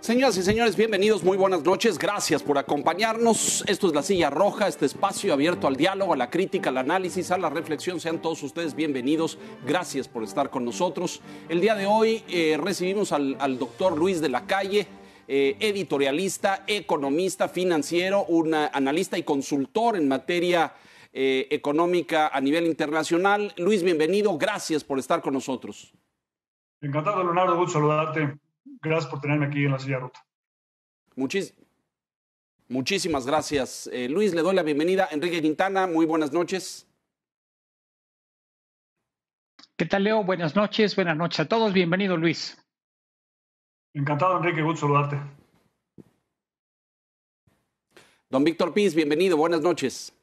Señoras y señores, bienvenidos, muy buenas noches, gracias por acompañarnos. Esto es La Silla Roja, este espacio abierto al diálogo, a la crítica, al análisis, a la reflexión. Sean todos ustedes bienvenidos, gracias por estar con nosotros. El día de hoy recibimos al doctor Luis de la Calle, editorialista, economista, financiero, un analista y consultor en materia económica a nivel internacional. Luis, bienvenido, gracias por estar con nosotros. Encantado, Leonardo, gusto saludarte. Gracias por tenerme aquí en La Silla Ruta. Muchísimas gracias, Luis. Le doy la bienvenida. Enrique Quintana, muy buenas noches. ¿Qué tal, Leo? Buenas noches a todos. Bienvenido, Luis. Encantado, Enrique, gusto saludarte. Don Víctor Piz, bienvenido, buenas noches.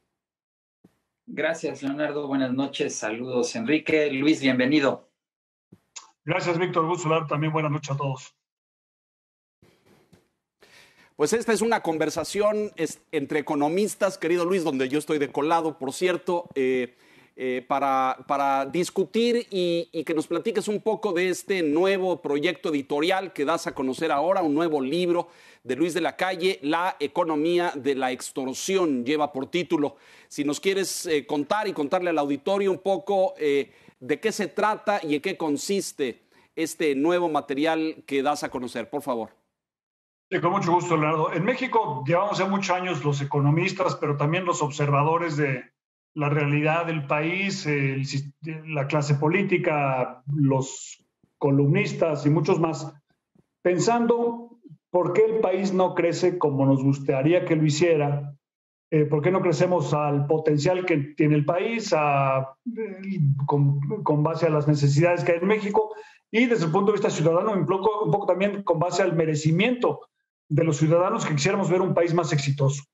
Gracias, Leonardo. Buenas noches. Saludos, Enrique. Luis, bienvenido. Gracias, Víctor. Gusto saludarte también. Buenas noches a todos. Pues esta es una conversación entre economistas, querido Luis, donde yo estoy de colado, por cierto, para discutir y que nos platiques un poco de este nuevo proyecto editorial que das a conocer ahora, un nuevo libro de Luis de la Calle, La economía de la extorsión, lleva por título. Si nos quieres contar y contarle al auditorio un poco de qué se trata y en qué consiste este nuevo material que das a conocer, por favor. Sí, con mucho gusto, Leonardo. En México llevamos ya muchos años los economistas, pero también los observadores de la realidad del país, la clase política, los columnistas y muchos más, pensando por qué el país no crece como nos gustaría que lo hiciera, por qué no crecemos al potencial que tiene el país, con base a las necesidades que hay en México y desde el punto de vista ciudadano, un poco también con base al merecimiento de los ciudadanos que quisiéramos ver un país más exitoso.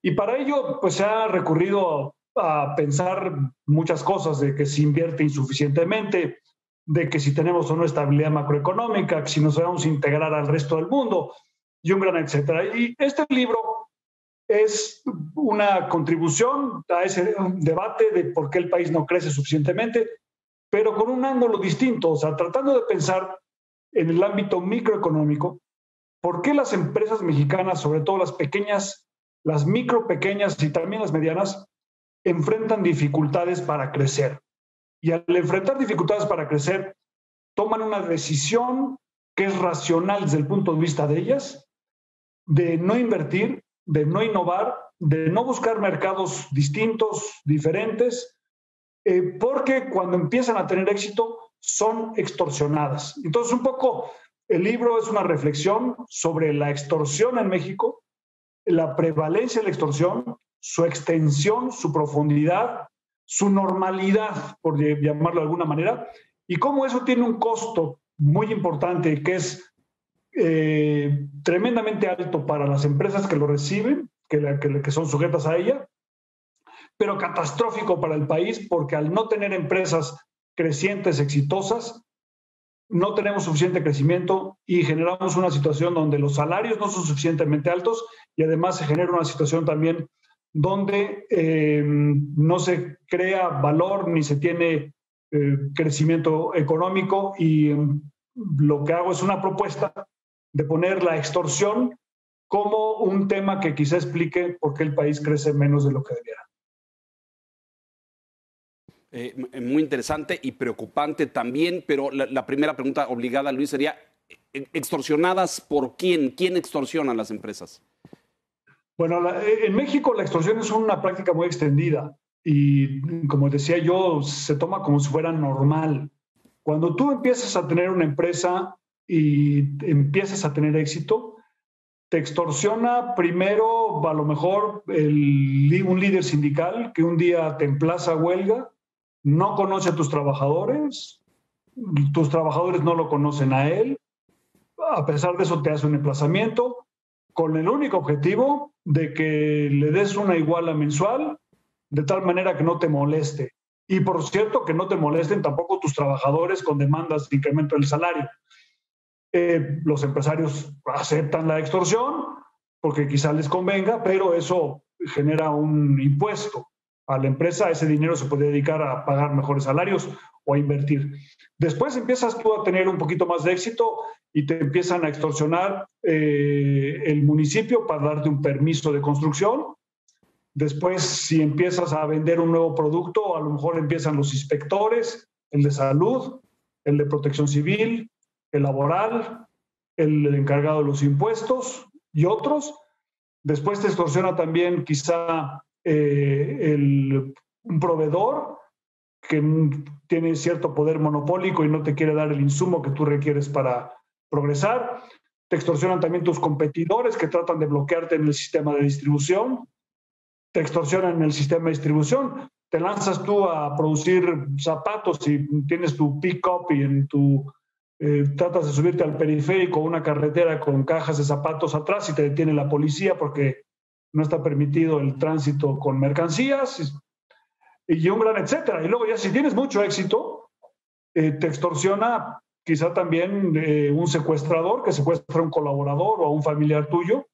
Y para ello, pues se ha recurrido a pensar muchas cosas, de que se invierte insuficientemente, de que si tenemos o no estabilidad macroeconómica, que si nos vamos a integrar al resto del mundo, y un gran etcétera. Y este libro es una contribución a ese debate de por qué el país no crece suficientemente, pero con un ángulo distinto, o sea, tratando de pensar en el ámbito microeconómico, ¿por qué las empresas mexicanas, sobre todo las pequeñas, las micro, pequeñas y también las medianas, enfrentan dificultades para crecer? Y al enfrentar dificultades para crecer, toman una decisión que es racional desde el punto de vista de ellas, de no invertir, de no innovar, de no buscar mercados distintos, diferentes, porque cuando empiezan a tener éxito son extorsionadas. Entonces, un poco el libro es una reflexión sobre la extorsión en México, la prevalencia de la extorsión, su extensión, su profundidad, su normalidad, por llamarlo de alguna manera, y cómo eso tiene un costo muy importante, que es tremendamente alto para las empresas que lo reciben, que son sujetas a ella, pero catastrófico para el país, porque al no tener empresas crecientes, exitosas, no tenemos suficiente crecimiento y generamos una situación donde los salarios no son suficientemente altos y además se genera una situación también donde no se crea valor ni se tiene crecimiento económico, y lo que hago es una propuesta de poner la extorsión como un tema que quizá explique por qué el país crece menos de lo que debiera. Muy interesante y preocupante también, pero la primera pregunta obligada, Luis, sería, ¿extorsionadas por quién? ¿Quién extorsiona a las empresas? Bueno, en México la extorsión es una práctica muy extendida y, como decía yo, se toma como si fuera normal. Cuando tú empiezas a tener una empresa y empiezas a tener éxito, te extorsiona primero a lo mejor un líder sindical que un día te emplaza a huelga, no conoce a tus trabajadores no lo conocen a él, a pesar de eso te hace un emplazamiento con el único objetivo de que le des una iguala mensual de tal manera que no te moleste. Y por cierto, que no te molesten tampoco tus trabajadores con demandas de incremento del salario. Los empresarios aceptan la extorsión porque quizá les convenga, pero eso genera un impuesto a la empresa. Ese dinero se puede dedicar a pagar mejores salarios o a invertir. Después empiezas tú a tener un poquito más de éxito y te empiezan a extorsionar el municipio para darte un permiso de construcción. Después, si empiezas a vender un nuevo producto, a lo mejor empiezan los inspectores, el de salud, el de protección civil, el laboral, el encargado de los impuestos y otros. Después te extorsiona también quizá un proveedor que tiene cierto poder monopólico y no te quiere dar el insumo que tú requieres para progresar. Te extorsionan también tus competidores que tratan de bloquearte en el sistema de distribución. Te extorsionan en el sistema de distribución. Te lanzas tú a producir zapatos y tienes tu pick-up y tratas de subirte al periférico, una carretera con cajas de zapatos atrás y te detiene la policía porque no está permitido el tránsito con mercancías y un gran etcétera. Y luego ya si tienes mucho éxito, te extorsiona quizá también un secuestrador que secuestra a un colaborador o a un familiar tuyo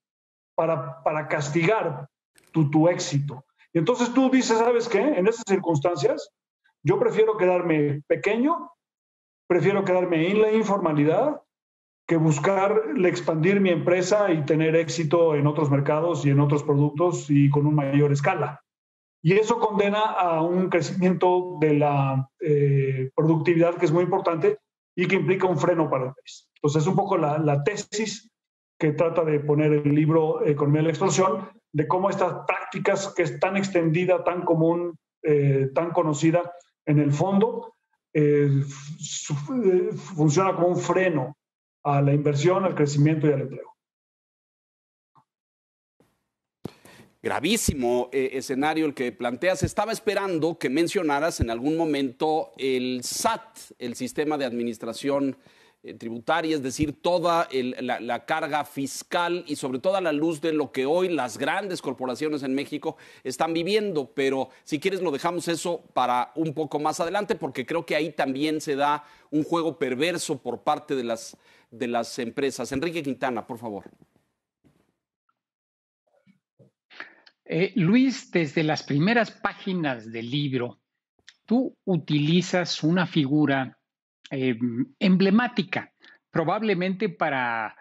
para castigar tu éxito. Y entonces tú dices, ¿sabes qué? En esas circunstancias, yo prefiero quedarme pequeño, prefiero quedarme en la informalidad que buscar expandir mi empresa y tener éxito en otros mercados y en otros productos y con una mayor escala. Y eso condena a un crecimiento de la productividad que es muy importante y que implica un freno para el país. Entonces es un poco la tesis que trata de poner el libro Economía de la Extorsión, de cómo estas prácticas que es tan extendida, tan común, tan conocida, en el fondo funciona como un freno a la inversión, al crecimiento y al empleo. Gravísimo escenario el que planteas. Estaba esperando que mencionaras en algún momento el SAT, el Sistema de Administración Tributaria, es decir, toda la carga fiscal y sobre todo a la luz de lo que hoy las grandes corporaciones en México están viviendo. Pero si quieres lo dejamos eso para un poco más adelante, porque creo que ahí también se da un juego perverso por parte de las empresas. Enrique Quintana, por favor. Luis, desde las primeras páginas del libro, tú utilizas una figura emblemática, probablemente para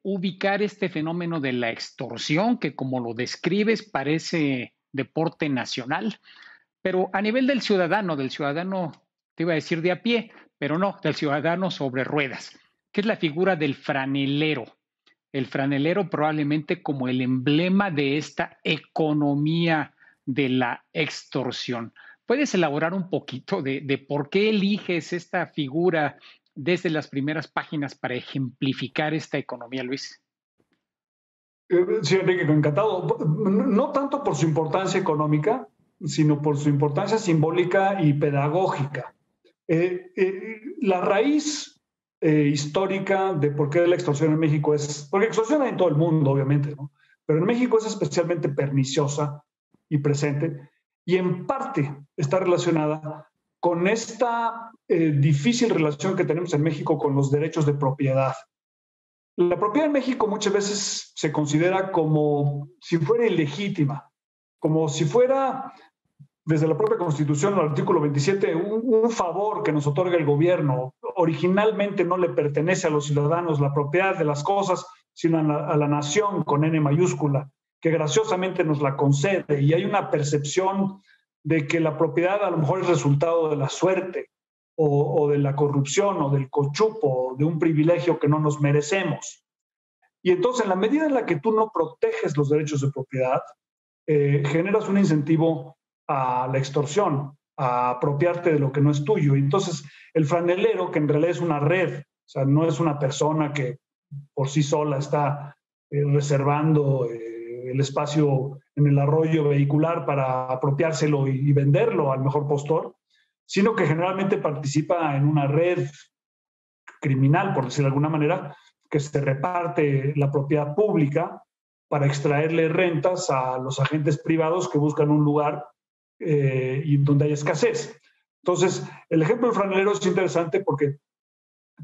ubicar este fenómeno de la extorsión, que como lo describes parece deporte nacional, pero a nivel del ciudadano, te iba a decir de a pie, pero no, del ciudadano sobre ruedas, que es la figura del franelero. El franelero probablemente como el emblema de esta economía de la extorsión. ¿Puedes elaborar un poquito de por qué eliges esta figura desde las primeras páginas para ejemplificar esta economía, Luis? Sí, Enrique, encantado. No tanto por su importancia económica, sino por su importancia simbólica y pedagógica. La raíz histórica de por qué la extorsión en México porque extorsiona en todo el mundo, obviamente, ¿no? Pero en México es especialmente perniciosa y presente, y en parte está relacionada con esta difícil relación que tenemos en México con los derechos de propiedad. La propiedad en México muchas veces se considera como si fuera ilegítima, como si fuera, desde la propia Constitución, el artículo 27, un favor que nos otorga el gobierno. Originalmente no le pertenece a los ciudadanos la propiedad de las cosas, sino a la nación con N mayúscula, que graciosamente nos la concede. Y hay una percepción de que la propiedad a lo mejor es resultado de la suerte o de la corrupción o del cochupo, o de un privilegio que no nos merecemos. Y entonces, en la medida en la que tú no proteges los derechos de propiedad, generas un incentivo a la extorsión, a apropiarte de lo que no es tuyo. Y entonces, el franelero, que en realidad es una red, o sea, no es una persona que por sí sola está reservando el espacio en el arroyo vehicular para apropiárselo y venderlo al mejor postor, sino que generalmente participa en una red criminal, por decirlo de alguna manera, que se reparte la propiedad pública para extraerle rentas a los agentes privados que buscan un lugar y donde hay escasez. Entonces, el ejemplo del franelero es interesante porque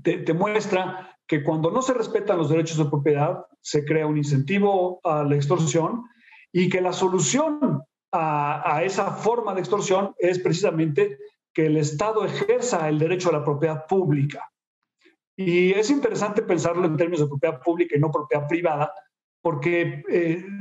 te muestra que cuando no se respetan los derechos de propiedad, se crea un incentivo a la extorsión y que la solución a esa forma de extorsión es precisamente que el Estado ejerza el derecho a la propiedad pública. Y es interesante pensarlo en términos de propiedad pública y no propiedad privada, porque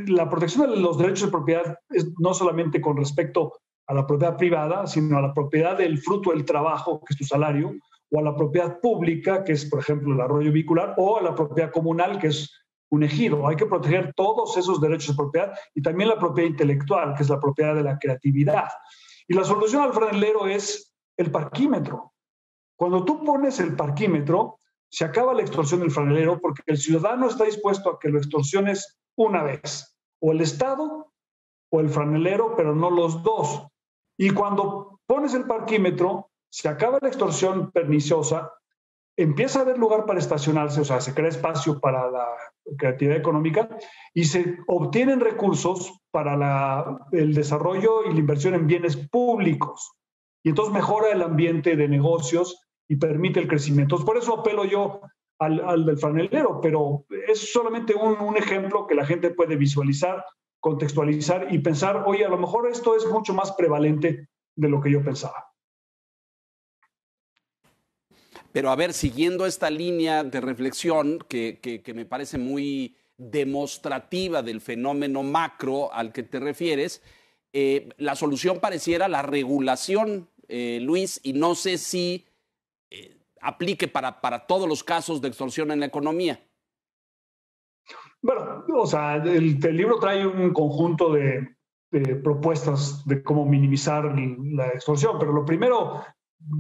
la protección de los derechos de propiedad es no solamente con respecto a la propiedad privada, sino a la propiedad del fruto del trabajo, que es tu salario, o a la propiedad pública, que es, por ejemplo, el arroyo vehicular, o a la propiedad comunal, que es un ejido. Hay que proteger todos esos derechos de propiedad y también la propiedad intelectual, que es la propiedad de la creatividad. Y la solución al franelero es el parquímetro. Cuando tú pones el parquímetro, se acaba la extorsión del franelero porque el ciudadano está dispuesto a que lo extorsiones una vez, o el Estado o el franelero, pero no los dos. Y cuando pones el parquímetro, se acaba la extorsión perniciosa, empieza a haber lugar para estacionarse, o sea, se crea espacio para la creatividad económica y se obtienen recursos para el desarrollo y la inversión en bienes públicos. Y entonces mejora el ambiente de negocios y permite el crecimiento. Entonces, por eso apelo yo al del franelero, pero es solamente un ejemplo que la gente puede visualizar, contextualizar y pensar, oye, a lo mejor esto es mucho más prevalente de lo que yo pensaba. Pero a ver, siguiendo esta línea de reflexión que me parece muy demostrativa del fenómeno macro al que te refieres, la solución pareciera la regulación, Luis, y no sé si aplique para todos los casos de extorsión en la economía. Bueno, o sea, el libro trae un conjunto de propuestas de cómo minimizar la extorsión, pero lo primero,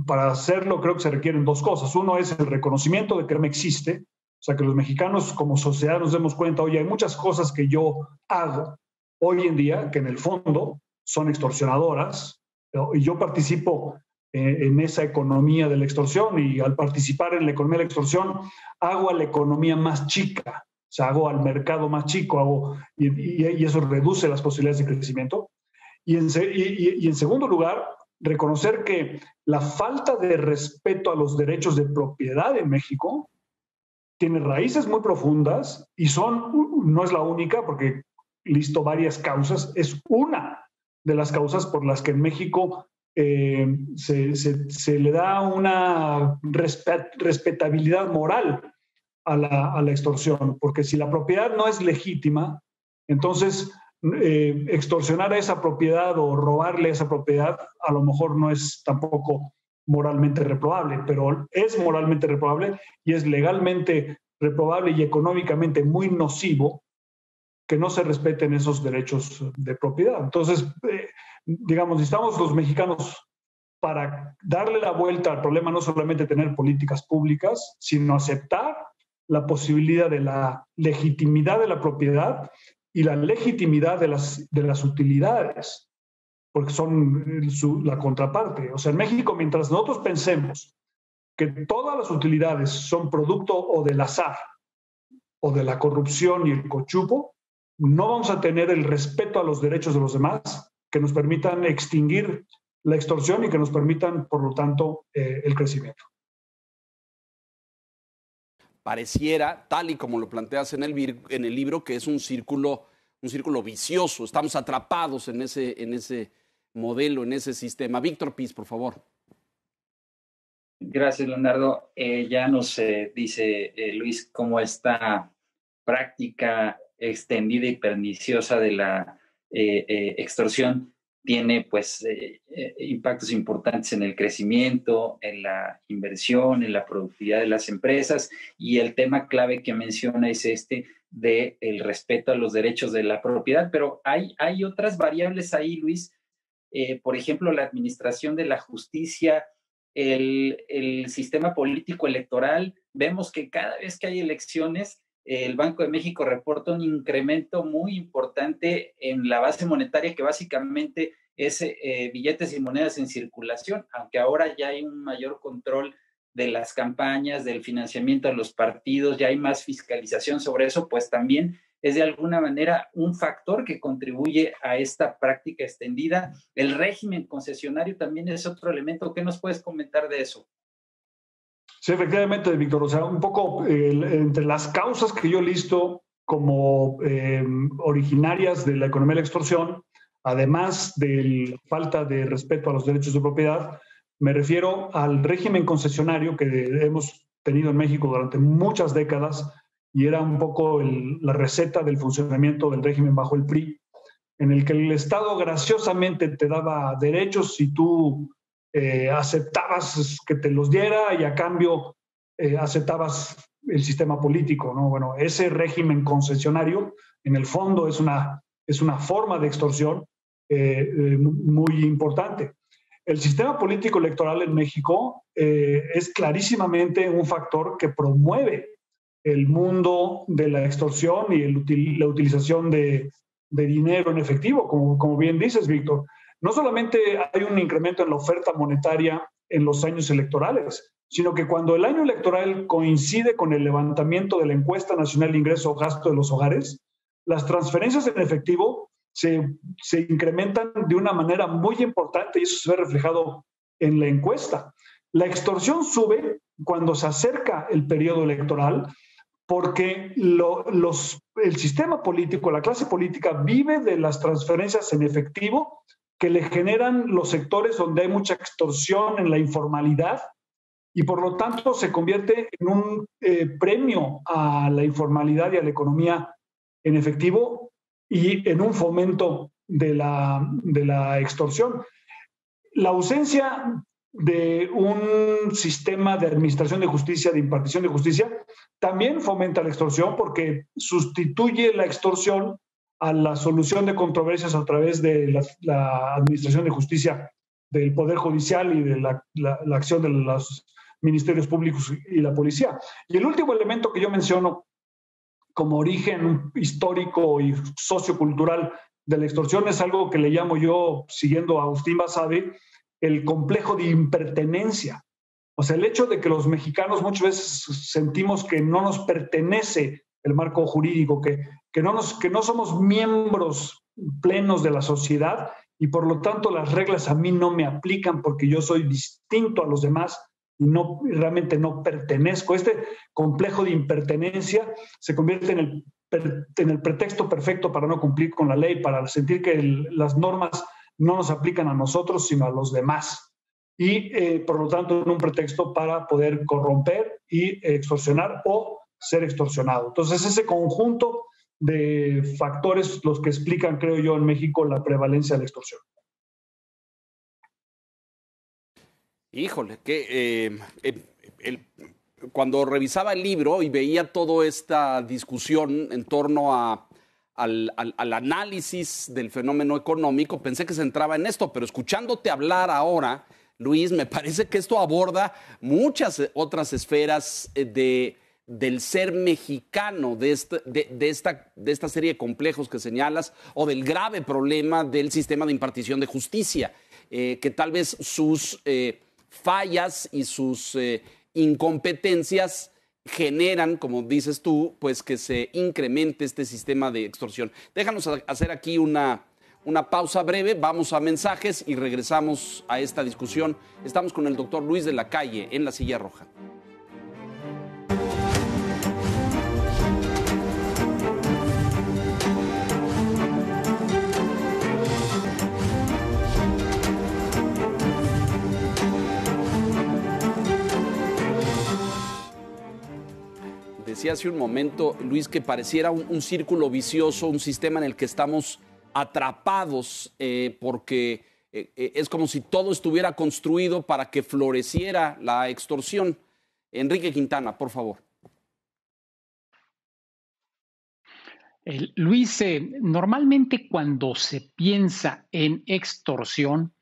para hacerlo, creo que se requieren dos cosas. Uno es el reconocimiento de que no existe, o sea, que los mexicanos como sociedad nos demos cuenta, oye, hay muchas cosas que yo hago hoy en día que en el fondo son extorsionadoras, ¿no? Y yo participo en esa economía de la extorsión, y al participar en la economía de la extorsión hago a la economía más chica, o sea, hago al mercado más chico, y eso reduce las posibilidades de crecimiento. Y en segundo lugar, reconocer que la falta de respeto a los derechos de propiedad en México tiene raíces muy profundas y no es la única, porque listo varias causas, es una de las causas por las que en México se le da una respetabilidad moral a la extorsión, porque si la propiedad no es legítima, entonces extorsionar a esa propiedad o robarle esa propiedad a lo mejor no es tampoco moralmente reprobable, pero es moralmente reprobable y es legalmente reprobable y económicamente muy nocivo que no se respeten esos derechos de propiedad. Entonces, digamos, necesitamos los mexicanos, para darle la vuelta al problema, no solamente tener políticas públicas, sino aceptar la posibilidad de la legitimidad de la propiedad y la legitimidad de las utilidades, porque son la contraparte. O sea, en México, mientras nosotros pensemos que todas las utilidades son producto o del azar o de la corrupción y el cochupo, no vamos a tener el respeto a los derechos de los demás que nos permitan extinguir la extorsión y que nos permitan, por lo tanto, el crecimiento. Pareciera, tal y como lo planteas en el libro, que es un círculo vicioso. Estamos atrapados en ese modelo, en ese sistema. Víctor Piz, por favor. Gracias, Leonardo. Ya nos dice Luis cómo esta práctica extendida y perniciosa de la extorsión tiene pues impactos importantes en el crecimiento, en la inversión, en la productividad de las empresas, y el tema clave que menciona es de el respeto a los derechos de la propiedad, pero hay otras variables ahí, Luis, por ejemplo, la administración de la justicia, el sistema político electoral. Vemos que cada vez que hay elecciones, el Banco de México reporta un incremento muy importante en la base monetaria, que básicamente es billetes y monedas en circulación, aunque ahora ya hay un mayor control de las campañas, del financiamiento a los partidos, ya hay más fiscalización sobre eso, pues también es de alguna manera un factor que contribuye a esta práctica extendida. El régimen concesionario también es otro elemento. ¿Qué nos puedes comentar de eso? Sí, efectivamente, Víctor. O sea, un poco entre las causas que yo listo como originarias de la economía de la extorsión, además de la falta de respeto a los derechos de propiedad, me refiero al régimen concesionario que hemos tenido en México durante muchas décadas y era un poco la receta del funcionamiento del régimen bajo el PRI, en el que el Estado graciosamente te daba derechos si tú aceptabas que te los diera y a cambio aceptabas el sistema político, ¿no? Bueno, ese régimen concesionario en el fondo es una forma de extorsión muy importante. El sistema político electoral en México es clarísimamente un factor que promueve el mundo de la extorsión y la utilización de dinero en efectivo, como bien dices, Víctor. No solamente hay un incremento en la oferta monetaria en los años electorales, sino que cuando el año electoral coincide con el levantamiento de la encuesta nacional de ingreso-gasto de los hogares, las transferencias en efectivo se incrementan de una manera muy importante y eso se ve reflejado en la encuesta. La extorsión sube cuando se acerca el periodo electoral porque el sistema político, la clase política vive de las transferencias en efectivo que le generan los sectores donde hay mucha extorsión en la informalidad y por lo tanto se convierte en un premio a la informalidad y a la economía en efectivo y en un fomento de la extorsión. La ausencia de un sistema de administración de justicia, de impartición de justicia, también fomenta la extorsión porque sustituye la extorsión a la solución de controversias a través de la administración de justicia del Poder Judicial y de la acción de los ministerios públicos y la policía. Y el último elemento que yo menciono como origen histórico y sociocultural de la extorsión es algo que le llamo yo, siguiendo a Agustín Basabe, el complejo de impertenencia. O sea, el hecho de que los mexicanos muchas veces sentimos que no nos pertenece el marco jurídico, que no somos miembros plenos de la sociedad y por lo tanto las reglas a mí no me aplican porque yo soy distinto a los demás y realmente no pertenezco. Este complejo de impertenencia se convierte en el pretexto perfecto para no cumplir con la ley, para sentir que las normas no nos aplican a nosotros, sino a los demás. Y por lo tanto, en un pretexto para poder corromper y extorsionar o ser extorsionado. Entonces, ese conjunto de factores los que explican, creo yo, en México la prevalencia de la extorsión. Híjole, cuando revisaba el libro y veía toda esta discusión en torno al análisis del fenómeno económico, pensé que se centraba en esto, pero escuchándote hablar ahora, Luis, me parece que esto aborda muchas otras esferas del ser mexicano, de esta serie de complejos que señalas, o del grave problema del sistema de impartición de justicia, que tal vez sus fallas y sus incompetencias generan, como dices tú, pues que se incremente este sistema de extorsión. Déjanos hacer aquí una pausa breve, vamos a mensajes y regresamos a esta discusión. Estamos con el doctor Luis de la Calle en La Silla Roja. Decía hace un momento, Luis, que pareciera un círculo vicioso, un sistema en el que estamos atrapados porque es como si todo estuviera construido para que floreciera la extorsión. Enrique Quintana, por favor. Luis, normalmente cuando se piensa en extorsión,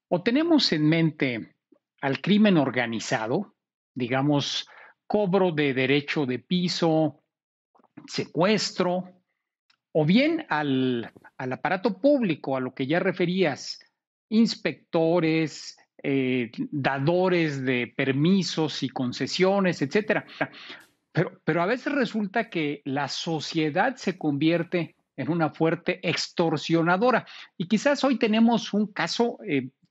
o tenemos en mente al crimen organizado, digamos, cobro de derecho de piso, secuestro, o bien al aparato público, a lo que ya referías, inspectores, dadores de permisos y concesiones, etcétera. Pero a veces resulta que la sociedad se convierte en una fuerte extorsionadora. Y quizás hoy tenemos un caso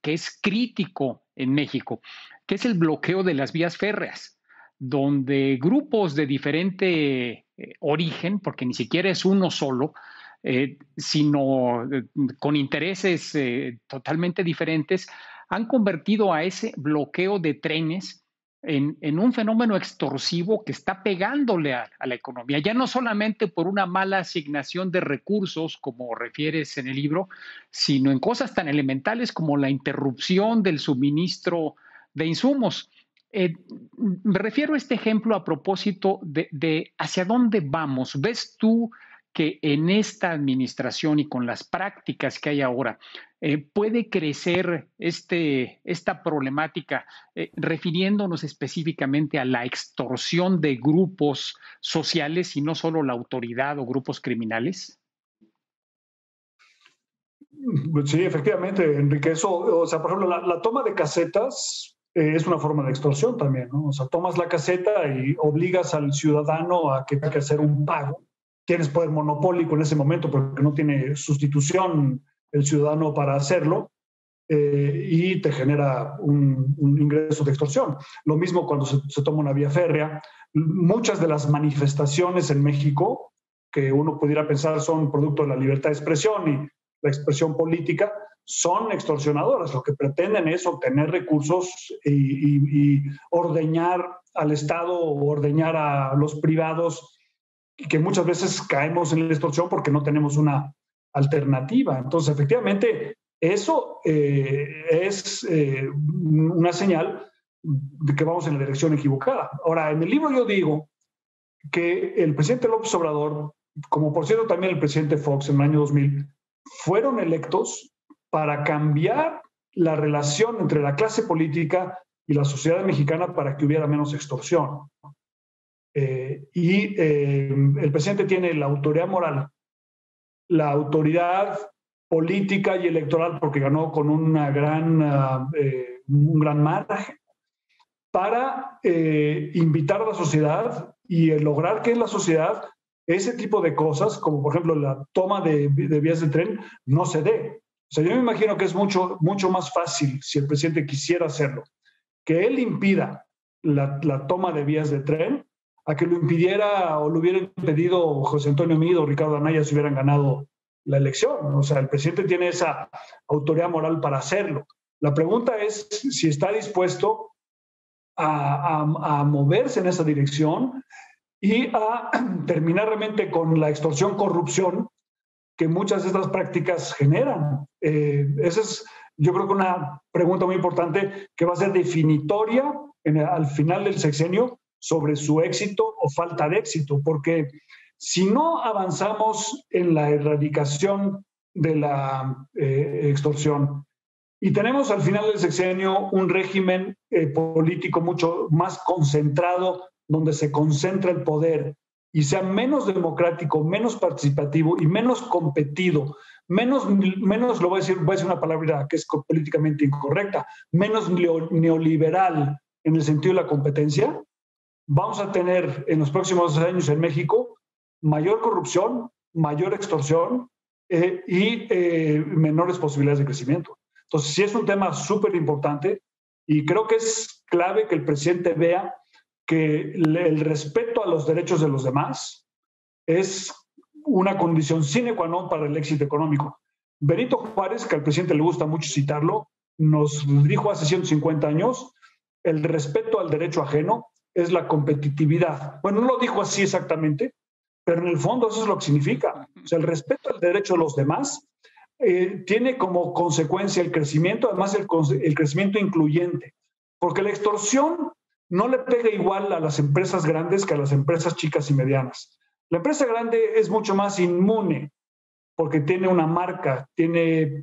que es crítico en México, que es el bloqueo de las vías férreas, donde grupos de diferente origen, porque ni siquiera es uno solo, sino con intereses totalmente diferentes, han convertido a ese bloqueo de trenes en un fenómeno extorsivo que está pegándole a la economía, ya no solamente por una mala asignación de recursos, como refieres en el libro, sino en cosas tan elementales como la interrupción del suministro de insumos. Me refiero a este ejemplo a propósito de hacia dónde vamos. ¿Ves tú que en esta administración y con las prácticas que hay ahora puede crecer esta problemática, refiriéndonos específicamente a la extorsión de grupos sociales y no solo la autoridad o grupos criminales? Sí, efectivamente, Enrique. Eso, o sea, por ejemplo, la toma de casetas es una forma de extorsión también, ¿no? O sea, tomas la caseta y obligas al ciudadano a que tenga que hacer un pago. Tienes poder monopólico en ese momento porque no tiene sustitución el ciudadano para hacerlo, y te genera un ingreso de extorsión. Lo mismo cuando se toma una vía férrea. Muchas de las manifestaciones en México que uno pudiera pensar son producto de la libertad de expresión y la expresión política, son extorsionadoras. Lo que pretenden es obtener recursos y ordeñar al Estado o ordeñar a los privados, y que muchas veces caemos en la extorsión porque no tenemos una alternativa. Entonces, efectivamente, eso es una señal de que vamos en la dirección equivocada. Ahora, en el libro yo digo que el presidente López Obrador, como por cierto también el presidente Fox en el año 2000, fueron electos para cambiar la relación entre la clase política y la sociedad mexicana para que hubiera menos extorsión. El presidente tiene la autoridad moral, la autoridad política y electoral, porque ganó con un gran margen, para invitar a la sociedad y lograr que en la sociedad ese tipo de cosas, como por ejemplo la toma de vías de tren, no se dé. O sea, yo me imagino que es mucho más fácil, si el presidente quisiera hacerlo, que él impida la toma de vías de tren, a que lo impidiera o lo hubiera impedido José Antonio Meade o Ricardo Anaya si hubieran ganado la elección. O sea, el presidente tiene esa autoridad moral para hacerlo. La pregunta es si está dispuesto a moverse en esa dirección y a terminar realmente con la extorsión, corrupción que muchas de estas prácticas generan. Esa es, yo creo que una pregunta muy importante que va a ser definitoria al final del sexenio sobre su éxito o falta de éxito, porque si no avanzamos en la erradicación de la extorsión y tenemos al final del sexenio un régimen político mucho más concentrado, donde se concentra el poder y sea menos democrático, menos participativo y menos competido, menos lo voy a decir una palabra que es políticamente incorrecta, menos neoliberal en el sentido de la competencia, vamos a tener en los próximos años en México mayor corrupción, mayor extorsión y menores posibilidades de crecimiento. Entonces, sí es un tema súper importante y creo que es clave que el presidente vea que el respeto a los derechos de los demás es una condición sine qua non para el éxito económico. Benito Juárez, que al presidente le gusta mucho citarlo, nos dijo hace 150 años, el respeto al derecho ajeno es la competitividad. Bueno, no lo dijo así exactamente, pero en el fondo eso es lo que significa. O sea, el respeto al derecho de los demás tiene como consecuencia el crecimiento, además el crecimiento incluyente, porque la extorsión no le pega igual a las empresas grandes que a las empresas chicas y medianas. La empresa grande es mucho más inmune porque tiene una marca, tiene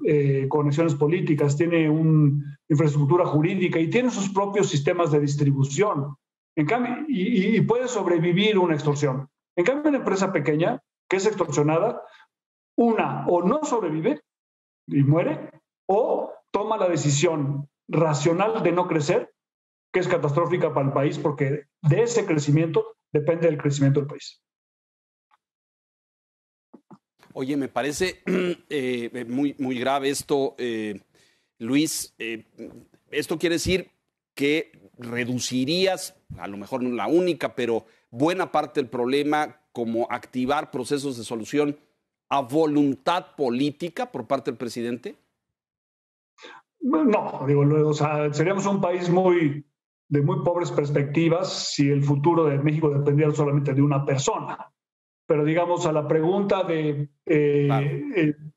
conexiones políticas, tiene una infraestructura jurídica y tiene sus propios sistemas de distribución. En cambio, y puede sobrevivir una extorsión. En cambio, una empresa pequeña que es extorsionada, o no sobrevive y muere, o toma la decisión racional de no crecer, que es catastrófica para el país, porque de ese crecimiento depende el crecimiento del país. Oye, me parece muy grave esto, Luis. Esto quiere decir que reducirías, a lo mejor no la única, pero buena parte del problema, como activar procesos de solución a voluntad política por parte del presidente. No, digo, o sea, seríamos un país muy de muy pobres perspectivas si el futuro de México dependiera solamente de una persona. Pero digamos, a la pregunta de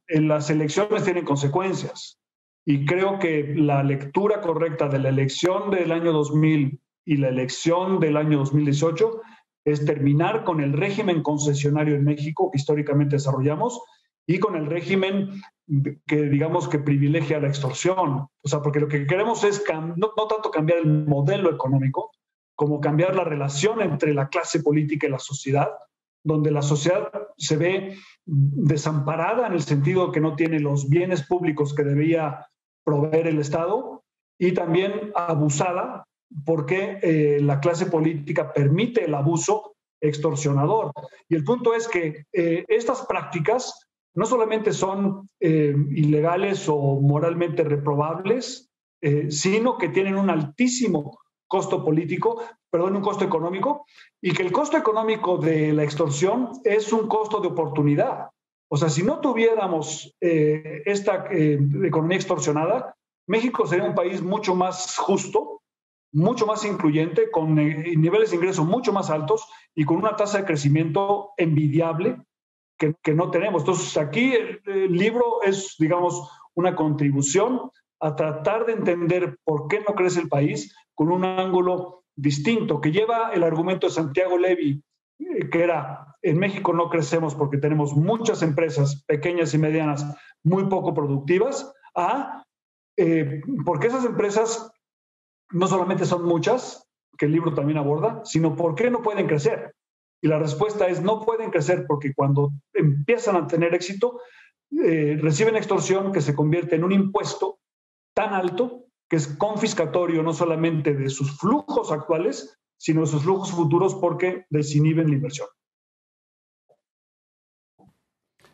las elecciones tienen consecuencias. Y creo que la lectura correcta de la elección del año 2000 y la elección del año 2018 es terminar con el régimen concesionario en México que históricamente desarrollamos y con el régimen que digamos que privilegia la extorsión. O sea, porque lo que queremos es no tanto cambiar el modelo económico, como cambiar la relación entre la clase política y la sociedad, donde la sociedad se ve desamparada en el sentido que no tiene los bienes públicos que debía proveer el Estado, y también abusada porque la clase política permite el abuso extorsionador. Y el punto es que estas prácticas no solamente son ilegales o moralmente reprobables, sino que tienen un altísimo costo un costo económico, y que el costo económico de la extorsión es un costo de oportunidad. O sea, si no tuviéramos esta economía extorsionada, México sería un país mucho más justo, mucho más incluyente, con niveles de ingresos mucho más altos y con una tasa de crecimiento envidiable que no tenemos. Entonces, aquí el libro es, digamos, una contribución a tratar de entender por qué no crece el país con un ángulo distinto, que lleva el argumento de Santiago Levy, que era, en México no crecemos porque tenemos muchas empresas pequeñas y medianas muy poco productivas, porque esas empresas no solamente son muchas, que el libro también aborda, sino por qué no pueden crecer. Y la respuesta es no pueden crecer porque cuando empiezan a tener éxito, reciben extorsión que se convierte en un impuesto tan alto que es confiscatorio no solamente de sus flujos actuales, sino de sus flujos futuros porque desinhiben la inversión.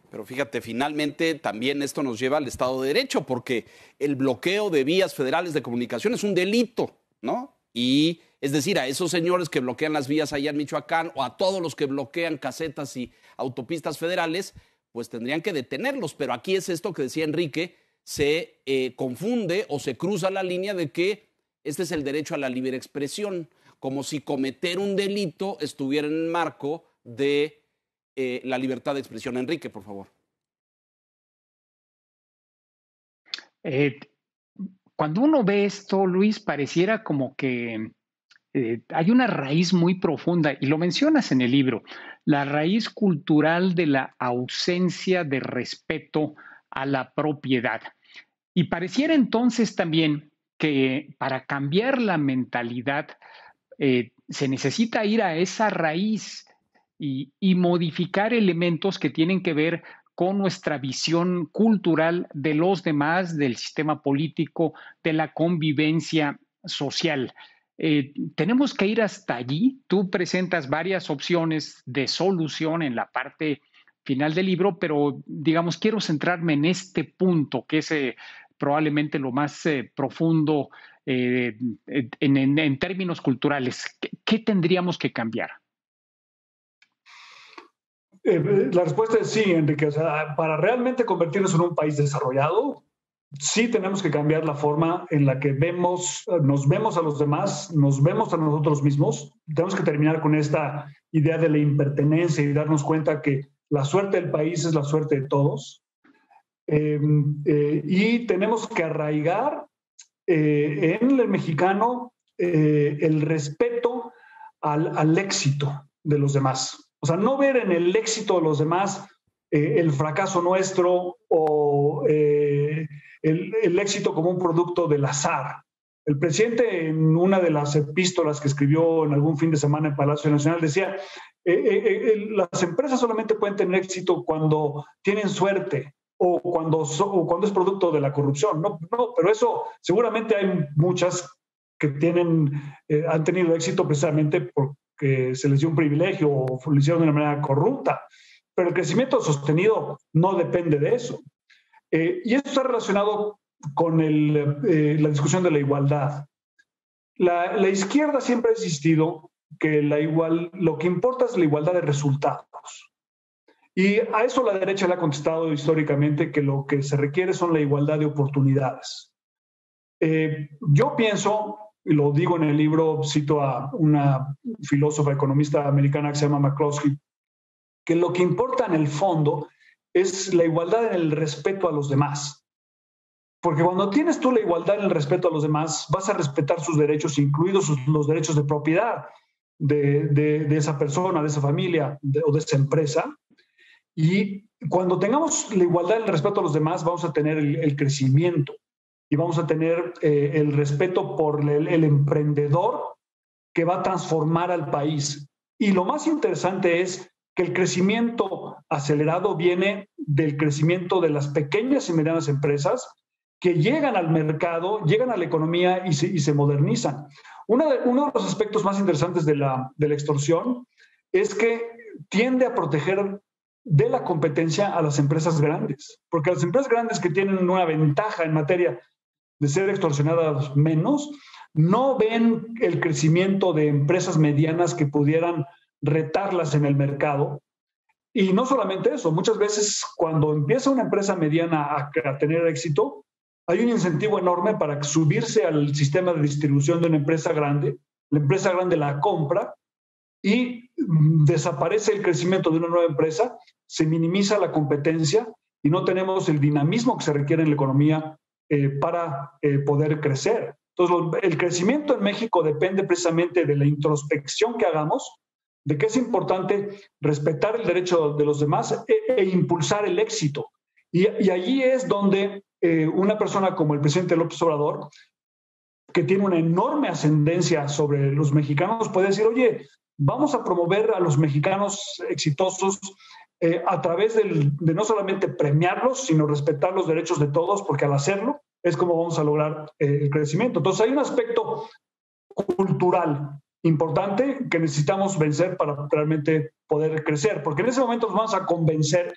Pero fíjate, finalmente también esto nos lleva al Estado de Derecho, porque el bloqueo de vías federales de comunicación es un delito, ¿no? Y es decir, a esos señores que bloquean las vías allá en Michoacán o a todos los que bloquean casetas y autopistas federales, pues tendrían que detenerlos. Pero aquí es esto que decía Enrique, se confunde o se cruza la línea de que este es el derecho a la libre expresión, como si cometer un delito estuviera en el marco de la libertad de expresión. Enrique, por favor. Cuando uno ve esto, Luis, pareciera como que hay una raíz muy profunda, y lo mencionas en el libro, la raíz cultural de la ausencia de respeto a la propiedad. Y pareciera entonces también que para cambiar la mentalidad se necesita ir a esa raíz y modificar elementos que tienen que ver con nuestra visión cultural de los demás, del sistema político, de la convivencia social. Tenemos que ir hasta allí. Tú presentas varias opciones de solución en la parte final del libro, pero digamos, quiero centrarme en este punto, que es probablemente lo más profundo en términos culturales. ¿Qué tendríamos que cambiar? La respuesta es sí, Enrique. O sea, para realmente convertirnos en un país desarrollado, sí tenemos que cambiar la forma en la que nos vemos a los demás, nos vemos a nosotros mismos. Tenemos que terminar con esta idea de la impertenencia y darnos cuenta que la suerte del país es la suerte de todos. Y tenemos que arraigar en el mexicano el respeto al éxito de los demás. O sea, no ver en el éxito de los demás el fracaso nuestro o el éxito como un producto del azar. El presidente, en una de las epístolas que escribió en algún fin de semana en Palacio Nacional, decía, las empresas solamente pueden tener éxito cuando tienen suerte o cuando es producto de la corrupción. No, pero eso seguramente hay muchas que han tenido éxito precisamente porque se les dio un privilegio o lo hicieron de una manera corrupta. Pero el crecimiento sostenido no depende de eso. Y esto está relacionado con la discusión de la igualdad. La izquierda siempre ha insistido que lo que importa es la igualdad de resultados. Y a eso la derecha le ha contestado históricamente que lo que se requiere son la igualdad de oportunidades. Yo pienso y lo digo en el libro, cito a una filósofa economista americana que se llama McCloskey, que lo que importa en el fondo es la igualdad en el respeto a los demás. Porque cuando tienes tú la igualdad en el respeto a los demás, vas a respetar sus derechos, incluidos los derechos de propiedad de esa persona, de esa familia o de esa empresa. Y cuando tengamos la igualdad en el respeto a los demás, vamos a tener el crecimiento y vamos a tener el respeto por el emprendedor que va a transformar al país. Y lo más interesante es que el crecimiento acelerado viene del crecimiento de las pequeñas y medianas empresas que llegan al mercado, llegan a la economía y se modernizan. Uno de los aspectos más interesantes de la extorsión es que tiende a proteger de la competencia a las empresas grandes, porque las empresas grandes que tienen una ventaja en materia de ser extorsionadas menos, no ven el crecimiento de empresas medianas que pudieran retarlas en el mercado. Y no solamente eso, muchas veces cuando empieza una empresa mediana a tener éxito, hay un incentivo enorme para subirse al sistema de distribución de una empresa grande. La empresa grande la compra y desaparece el crecimiento de una nueva empresa, se minimiza la competencia y no tenemos el dinamismo que se requiere en la economía para poder crecer. Entonces, el crecimiento en México depende precisamente de la introspección que hagamos, de que es importante respetar el derecho de los demás e impulsar el éxito. Y allí es donde una persona como el presidente López Obrador, que tiene una enorme ascendencia sobre los mexicanos, puede decir, oye, vamos a promover a los mexicanos exitosos a través de no solamente premiarlos, sino respetar los derechos de todos, porque al hacerlo es como vamos a lograr el crecimiento. Entonces hay un aspecto cultural importante que necesitamos vencer para realmente poder crecer, porque en ese momento nos vamos a convencer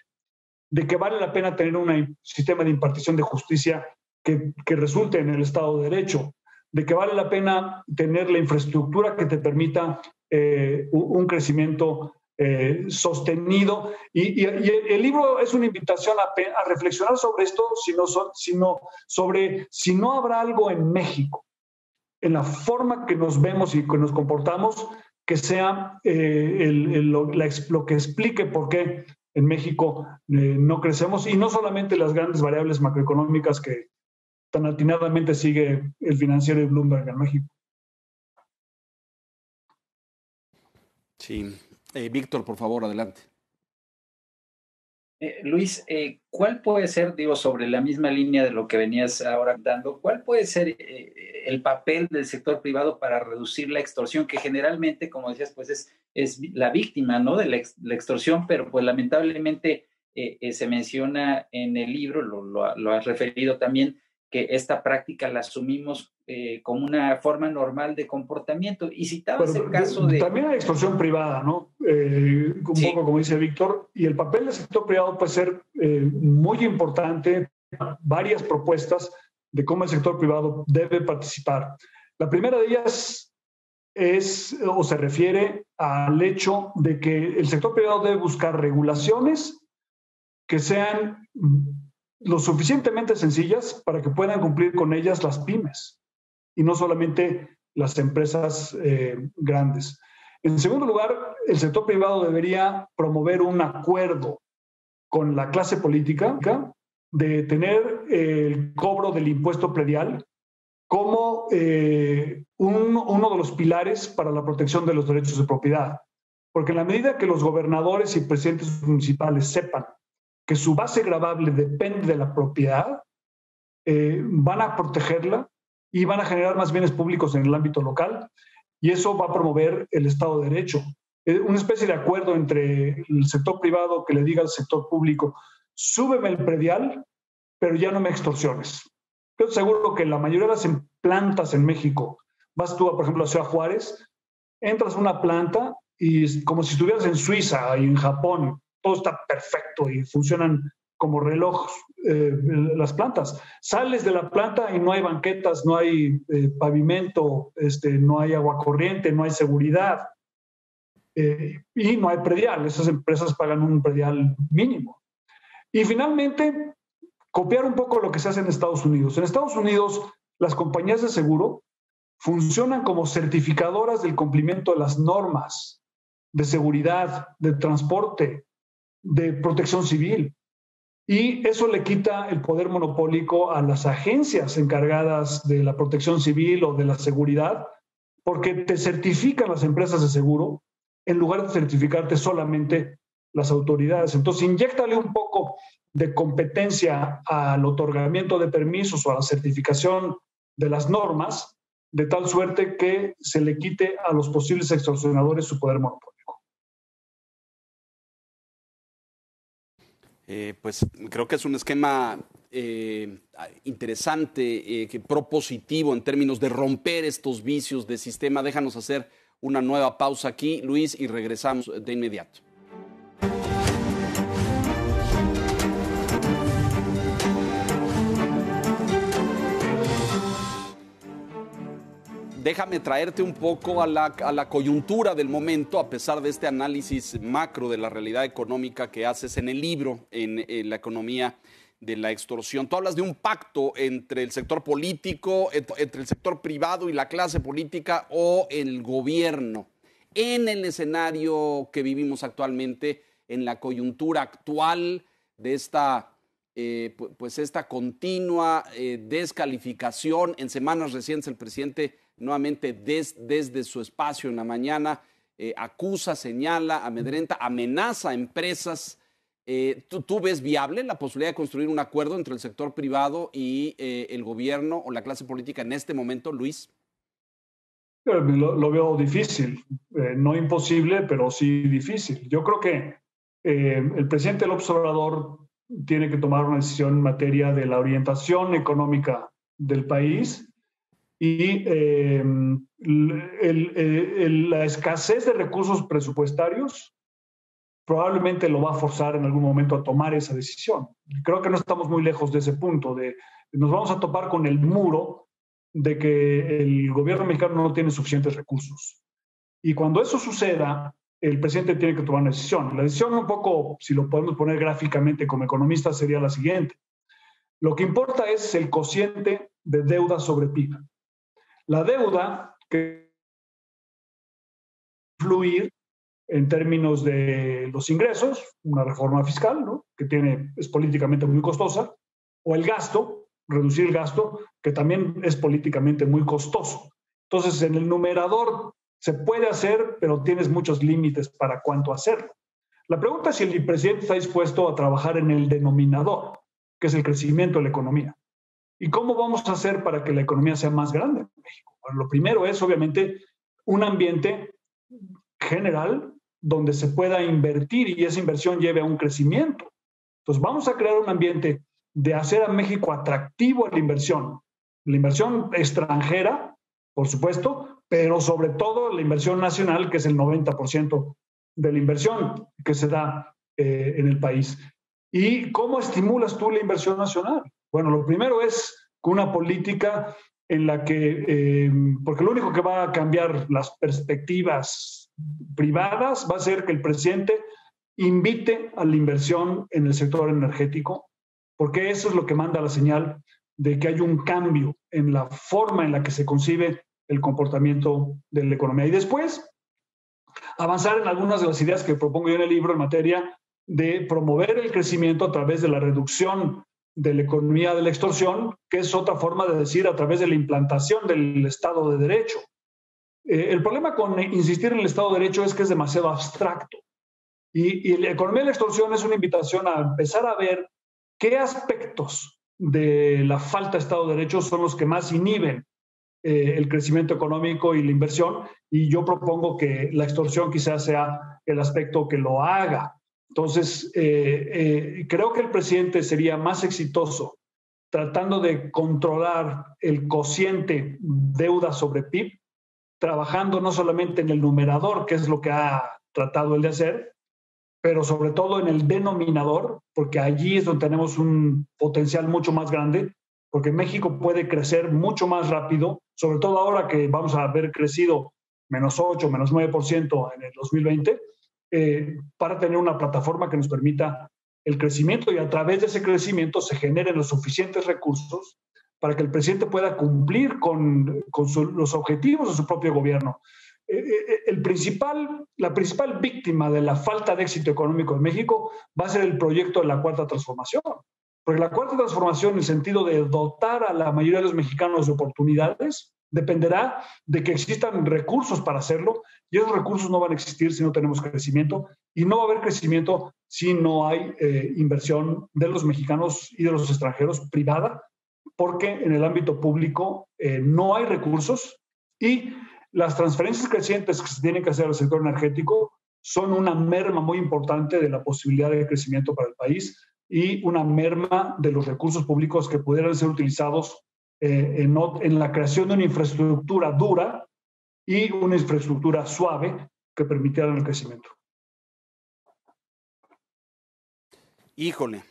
de que vale la pena tener un sistema de impartición de justicia que resulte en el Estado de Derecho, de que vale la pena tener la infraestructura que te permita un crecimiento sostenido. Y el libro es una invitación a reflexionar sobre esto, sino sobre si no habrá algo en México, en la forma que nos vemos y que nos comportamos, que sea lo que explique por qué en México no crecemos, y no solamente las grandes variables macroeconómicas que tan atinadamente sigue el financiero de Bloomberg en México. Sí. Víctor, por favor, adelante. Luis, ¿cuál puede ser, digo, sobre la misma línea de lo que venías ahora dando, cuál puede ser el papel del sector privado para reducir la extorsión, que generalmente, como decías, pues es la víctima, ¿no?, de la extorsión, pero pues lamentablemente se menciona en el libro, lo has referido también, que esta práctica la asumimos como una forma normal de comportamiento. Y citabas el caso de... También hay extorsión privada, ¿no? Un poco como dice Víctor, y el papel del sector privado puede ser muy importante, varias propuestas de cómo el sector privado debe participar. La primera de ellas se refiere al hecho de que el sector privado debe buscar regulaciones que sean lo suficientemente sencillas para que puedan cumplir con ellas las pymes y no solamente las empresas grandes. En segundo lugar, el sector privado debería promover un acuerdo con la clase política de tener el cobro del impuesto predial como uno de los pilares para la protección de los derechos de propiedad. Porque en la medida que los gobernadores y presidentes municipales sepan que su base gravable depende de la propiedad, van a protegerla y van a generar más bienes públicos en el ámbito local, y eso va a promover el Estado de Derecho. Una especie de acuerdo entre el sector privado que le diga al sector público, súbeme el predial, pero ya no me extorsiones. Yo seguro que la mayoría de las plantas en México, vas tú, por ejemplo, a Ciudad Juárez, entras a una planta y como si estuvieras en Suiza y en Japón, todo está perfecto y funcionan como reloj las plantas. Sales de la planta y no hay banquetas, no hay pavimento, no hay agua corriente, no hay seguridad y no hay predial. Esas empresas pagan un predial mínimo. Y finalmente, copiar un poco lo que se hace en Estados Unidos. En Estados Unidos, las compañías de seguro funcionan como certificadoras del cumplimiento de las normas de seguridad, de transporte, de protección civil. Y eso le quita el poder monopólico a las agencias encargadas de la protección civil o de la seguridad, porque te certifican las empresas de seguro en lugar de certificarte solamente las autoridades. Entonces, inyéctale un poco de competencia al otorgamiento de permisos o a la certificación de las normas, de tal suerte que se le quite a los posibles extorsionadores su poder monopólico. Pues creo que es un esquema interesante, propositivo en términos de romper estos vicios de sistema. Déjanos hacer una nueva pausa aquí, Luis, y regresamos de inmediato. Déjame traerte un poco a la coyuntura del momento, a pesar de este análisis macro de la realidad económica que haces en el libro, en la economía de la extorsión. Tú hablas de un pacto entre el sector político, entre el sector privado y la clase política o el gobierno. En el escenario que vivimos actualmente, en la coyuntura actual de esta continua descalificación. En semanas recientes el presidente nuevamente desde su espacio en la mañana acusa, señala, amedrenta, amenaza a empresas. ¿Tú ves viable la posibilidad de construir un acuerdo entre el sector privado y el gobierno o la clase política en este momento, Luis? Lo veo difícil, no imposible, pero sí difícil. Yo creo que el presidente López Obrador tiene que tomar una decisión en materia de la orientación económica del país y la escasez de recursos presupuestarios probablemente lo va a forzar en algún momento a tomar esa decisión. Creo que no estamos muy lejos de ese punto, nos vamos a topar con el muro de que el gobierno mexicano no tiene suficientes recursos. Y cuando eso suceda, el presidente tiene que tomar una decisión. La decisión, un poco, si lo podemos poner gráficamente como economista, sería la siguiente. Lo que importa es el cociente de deuda sobre PIB. La deuda que influir en términos de los ingresos, una reforma fiscal, ¿no?, que es políticamente muy costosa, o el gasto, reducir el gasto, que también es políticamente muy costoso. Entonces, en el numerador se puede hacer, pero tienes muchos límites para cuánto hacerlo. La pregunta es si el presidente está dispuesto a trabajar en el denominador, que es el crecimiento de la economía. ¿Y cómo vamos a hacer para que la economía sea más grande en México? Bueno, lo primero es, obviamente, un ambiente general donde se pueda invertir y esa inversión lleve a un crecimiento. Entonces, vamos a crear un ambiente de hacer a México atractivo a la inversión extranjera, por supuesto, pero sobre todo la inversión nacional, que es el 90% de la inversión que se da en el país. ¿Y cómo estimulas tú la inversión nacional? Bueno, lo primero es con una política en la que, porque lo único que va a cambiar las perspectivas privadas va a ser que el presidente invite a la inversión en el sector energético, porque eso es lo que manda la señal de que hay un cambio en la forma en la que se concibe el comportamiento de la economía. Y después, avanzar en algunas de las ideas que propongo yo en el libro en materia de promover el crecimiento a través de la reducción de la economía de la extorsión, que es otra forma de decir a través de la implantación del Estado de Derecho. El problema con insistir en el Estado de Derecho es que es demasiado abstracto. Y la economía de la extorsión es una invitación a empezar a ver qué aspectos de la falta de Estado de Derecho son los que más inhiben el crecimiento económico y la inversión, y yo propongo que la extorsión quizás sea el aspecto que lo haga. Entonces, creo que el presidente sería más exitoso tratando de controlar el cociente deuda sobre PIB, trabajando no solamente en el numerador, que es lo que ha tratado él de hacer, pero sobre todo en el denominador, porque allí es donde tenemos un potencial mucho más grande, porque México puede crecer mucho más rápido, sobre todo ahora que vamos a haber crecido -8%, -9% en el 2020, para tener una plataforma que nos permita el crecimiento y a través de ese crecimiento se generen los suficientes recursos para que el presidente pueda cumplir con los objetivos de su propio gobierno. La principal víctima de la falta de éxito económico en México va a ser el proyecto de la Cuarta Transformación. Porque la Cuarta Transformación, en el sentido de dotar a la mayoría de los mexicanos de oportunidades, dependerá de que existan recursos para hacerlo, y esos recursos no van a existir si no tenemos crecimiento, y no va a haber crecimiento si no hay inversión de los mexicanos y de los extranjeros privada, porque en el ámbito público no hay recursos, y las transferencias crecientes que se tienen que hacer al sector energético son una merma muy importante de la posibilidad de crecimiento para el país y una merma de los recursos públicos que pudieran ser utilizados en la creación de una infraestructura dura y una infraestructura suave que permitieran el crecimiento. Híjole,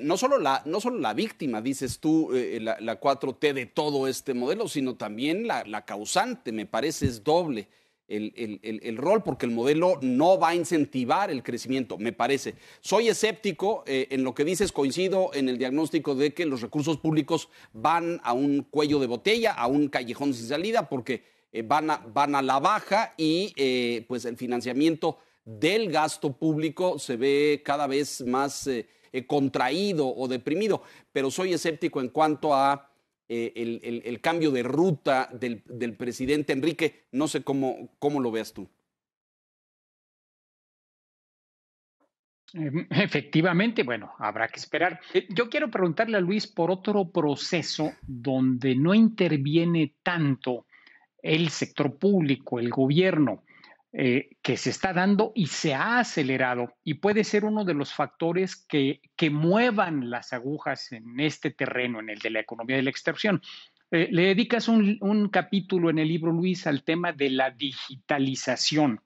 no solo la víctima, dices tú, la 4T de todo este modelo, sino también la causante, me parece, es doble el rol, porque el modelo no va a incentivar el crecimiento, me parece. Soy escéptico en lo que dices, coincido en el diagnóstico de que los recursos públicos van a un cuello de botella, a un callejón sin salida, porque van a la baja y pues el financiamiento del gasto público se ve cada vez más contraído o deprimido, pero soy escéptico en cuanto a el cambio de ruta del presidente Enrique. No sé cómo lo veas tú. Efectivamente, bueno, habrá que esperar. Yo quiero preguntarle a Luis por otro proceso donde no interviene tanto el sector público, el gobierno, que se está dando y se ha acelerado, y puede ser uno de los factores que muevan las agujas en este terreno, en el de la economía de la extorsión. Le dedicas un capítulo en el libro, Luis, al tema de la digitalización,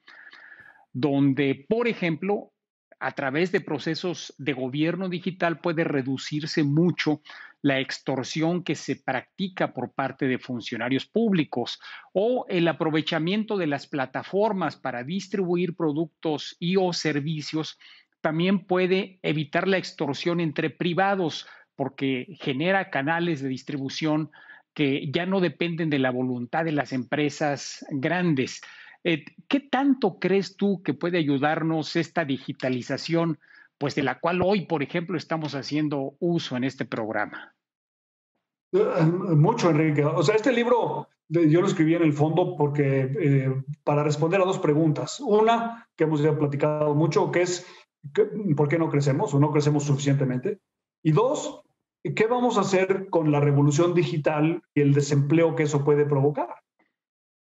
donde, por ejemplo, a través de procesos de gobierno digital puede reducirse mucho la extorsión que se practica por parte de funcionarios públicos, o el aprovechamiento de las plataformas para distribuir productos y o servicios también puede evitar la extorsión entre privados, porque genera canales de distribución que ya no dependen de la voluntad de las empresas grandes. ¿Qué tanto crees tú que puede ayudarnos esta digitalización, pues de la cual hoy, por ejemplo, estamos haciendo uso en este programa? Mucho, Enrique. O sea, este libro yo lo escribí en el fondo porque para responder a dos preguntas. Una, que hemos ya platicado mucho, que es ¿por qué no crecemos o no crecemos suficientemente? Y dos, ¿qué vamos a hacer con la revolución digital y el desempleo que eso puede provocar?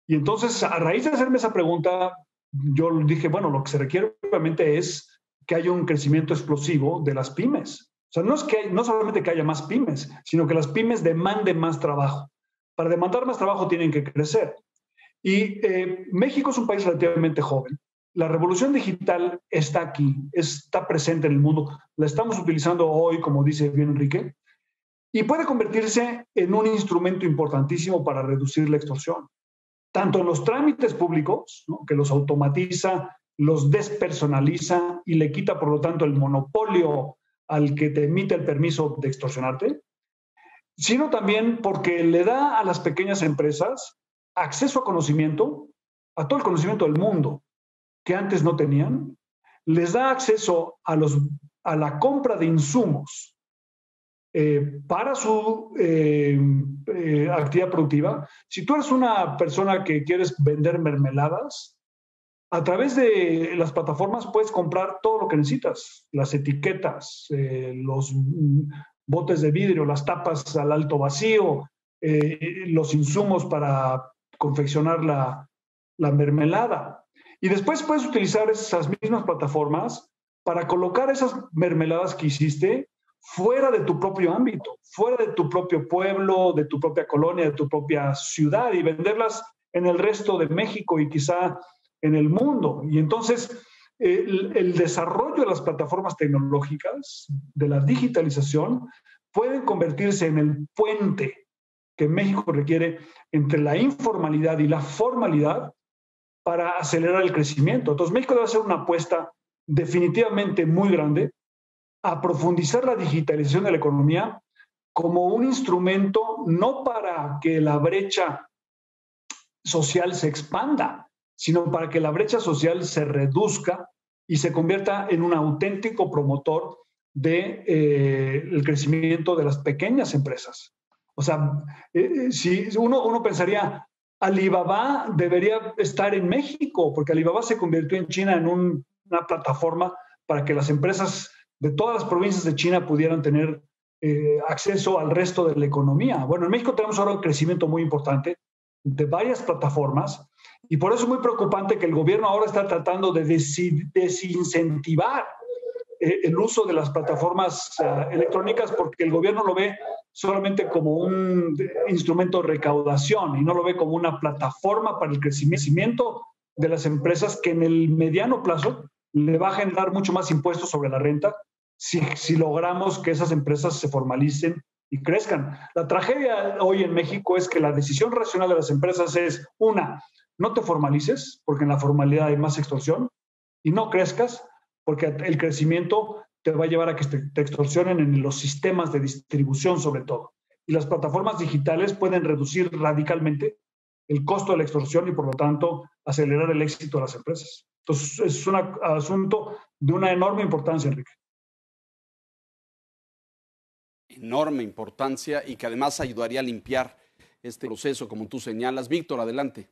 Y entonces, a raíz de hacerme esa pregunta, yo dije, bueno, lo que se requiere obviamente es que haya un crecimiento explosivo de las pymes. O sea, no solamente que haya más pymes, sino que las pymes demanden más trabajo. Para demandar más trabajo tienen que crecer. Y México es un país relativamente joven. La revolución digital está aquí, está presente en el mundo. La estamos utilizando hoy, como dice bien Enrique, y puede convertirse en un instrumento importantísimo para reducir la extorsión. Tanto en los trámites públicos, ¿no?, que los automatiza, los despersonaliza y le quita, por lo tanto, el monopolio al que te emite el permiso de extorsionarte, sino también porque le da a las pequeñas empresas acceso a conocimiento, a todo el conocimiento del mundo que antes no tenían, les da acceso a la compra de insumos para su actividad productiva. Si tú eres una persona que quieres vender mermeladas, a través de las plataformas puedes comprar todo lo que necesitas, las etiquetas, los botes de vidrio, las tapas al alto vacío, los insumos para confeccionar la mermelada. Y después puedes utilizar esas mismas plataformas para colocar esas mermeladas que hiciste fuera de tu propio ámbito, fuera de tu propio pueblo, de tu propia colonia, de tu propia ciudad, y venderlas en el resto de México y quizá en el mundo. Y entonces el desarrollo de las plataformas tecnológicas, de la digitalización, pueden convertirse en el puente que México requiere entre la informalidad y la formalidad para acelerar el crecimiento. Entonces México debe hacer una apuesta definitivamente muy grande a profundizar la digitalización de la economía como un instrumento no para que la brecha social se expanda, sino para que la brecha social se reduzca y se convierta en un auténtico promotor del crecimiento de las pequeñas empresas. O sea, si uno pensaría, Alibaba debería estar en México, porque Alibaba se convirtió en China en una plataforma para que las empresas de todas las provincias de China pudieran tener acceso al resto de la economía. Bueno, en México tenemos ahora un crecimiento muy importante de varias plataformas y por eso es muy preocupante que el gobierno ahora está tratando de desincentivar el uso de las plataformas electrónicas, porque el gobierno lo ve solamente como un instrumento de recaudación y no lo ve como una plataforma para el crecimiento de las empresas, que en el mediano plazo le va a generar mucho más impuestos sobre la renta si logramos que esas empresas se formalicen y crezcan. La tragedia hoy en México es que la decisión racional de las empresas es, una, no te formalices, porque en la formalidad hay más extorsión, y no crezcas, porque el crecimiento te va a llevar a que te extorsionen en los sistemas de distribución sobre todo. Y las plataformas digitales pueden reducir radicalmente el costo de la extorsión y por lo tanto acelerar el éxito de las empresas. Entonces es un asunto de una enorme importancia, Enrique. Enorme importancia y que además ayudaría a limpiar este proceso, como tú señalas. Víctor, adelante.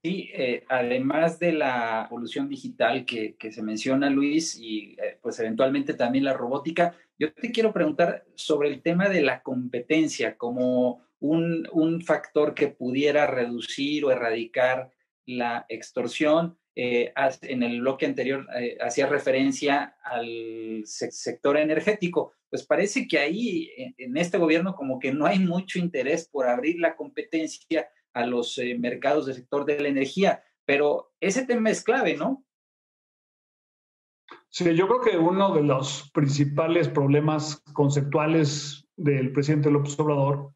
Sí, además de la evolución digital que se menciona, Luis, y pues eventualmente también la robótica, yo te quiero preguntar sobre el tema de la competencia como un factor que pudiera reducir o erradicar la extorsión. En el bloque anterior hacía referencia al sector energético. Pues parece que ahí en este gobierno como que no hay mucho interés por abrir la competencia a los mercados del sector de la energía, pero ese tema es clave, ¿no? Sí, yo creo que uno de los principales problemas conceptuales del presidente López Obrador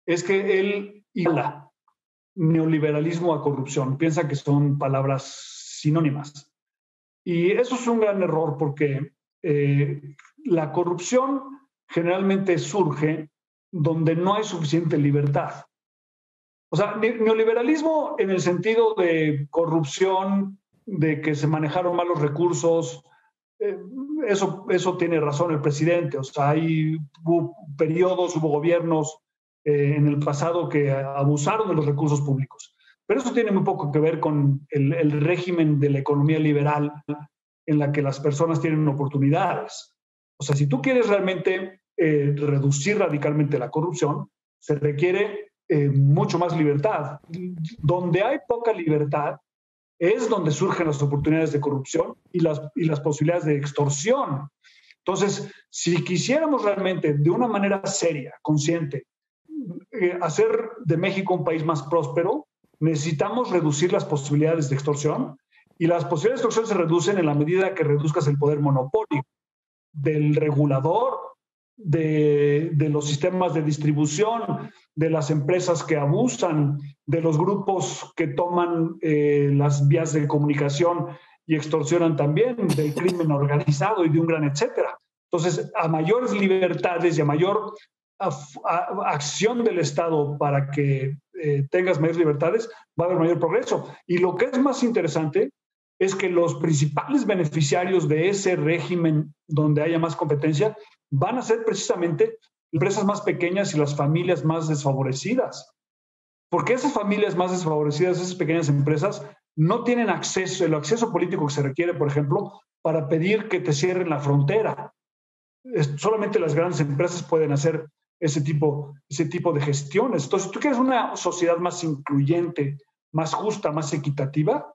es que él habla neoliberalismo a corrupción, piensa que son palabras sinónimas. Y eso es un gran error porque la corrupción generalmente surge donde no hay suficiente libertad. O sea, neoliberalismo en el sentido de corrupción, de que se manejaron malos recursos, eso tiene razón el presidente. O sea, hubo periodos, hubo gobiernos en el pasado que abusaron de los recursos públicos. Pero eso tiene muy poco que ver con el régimen de la economía liberal en la que las personas tienen oportunidades. O sea, si tú quieres realmente reducir radicalmente la corrupción, se requiere mucho más libertad. Donde hay poca libertad es donde surgen las oportunidades de corrupción y las posibilidades de extorsión. Entonces, si quisiéramos realmente de una manera seria, consciente, hacer de México un país más próspero, necesitamos reducir las posibilidades de extorsión, y las posibilidades de extorsión se reducen en la medida que reduzcas el poder monopólico del regulador, de los sistemas de distribución, de las empresas que abusan, de los grupos que toman las vías de comunicación y extorsionan también, del crimen organizado y de un gran etcétera. Entonces, a mayores libertades y a mayor acción del Estado para que tengas mayores libertades, va a haber mayor progreso. Y lo que es más interesante es que los principales beneficiarios de ese régimen donde haya más competencia van a ser precisamente empresas más pequeñas y las familias más desfavorecidas. Porque esas familias más desfavorecidas, esas pequeñas empresas, no tienen acceso, el acceso político que se requiere, por ejemplo, para pedir que te cierren la frontera. Solamente las grandes empresas pueden hacer ese tipo de gestiones. Entonces, si tú quieres una sociedad más incluyente, más justa, más equitativa,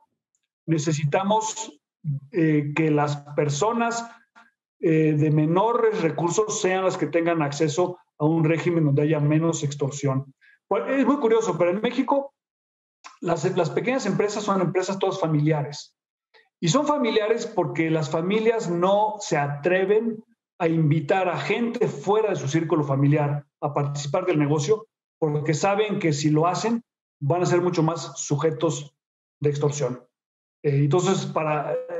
necesitamos que las personas de menores recursos sean las que tengan acceso a un régimen donde haya menos extorsión. Pues es muy curioso, pero en México las pequeñas empresas son empresas todas familiares. Y son familiares porque las familias no se atreven a invitar a gente fuera de su círculo familiar a participar del negocio, porque saben que si lo hacen van a ser mucho más sujetos de extorsión. Entonces,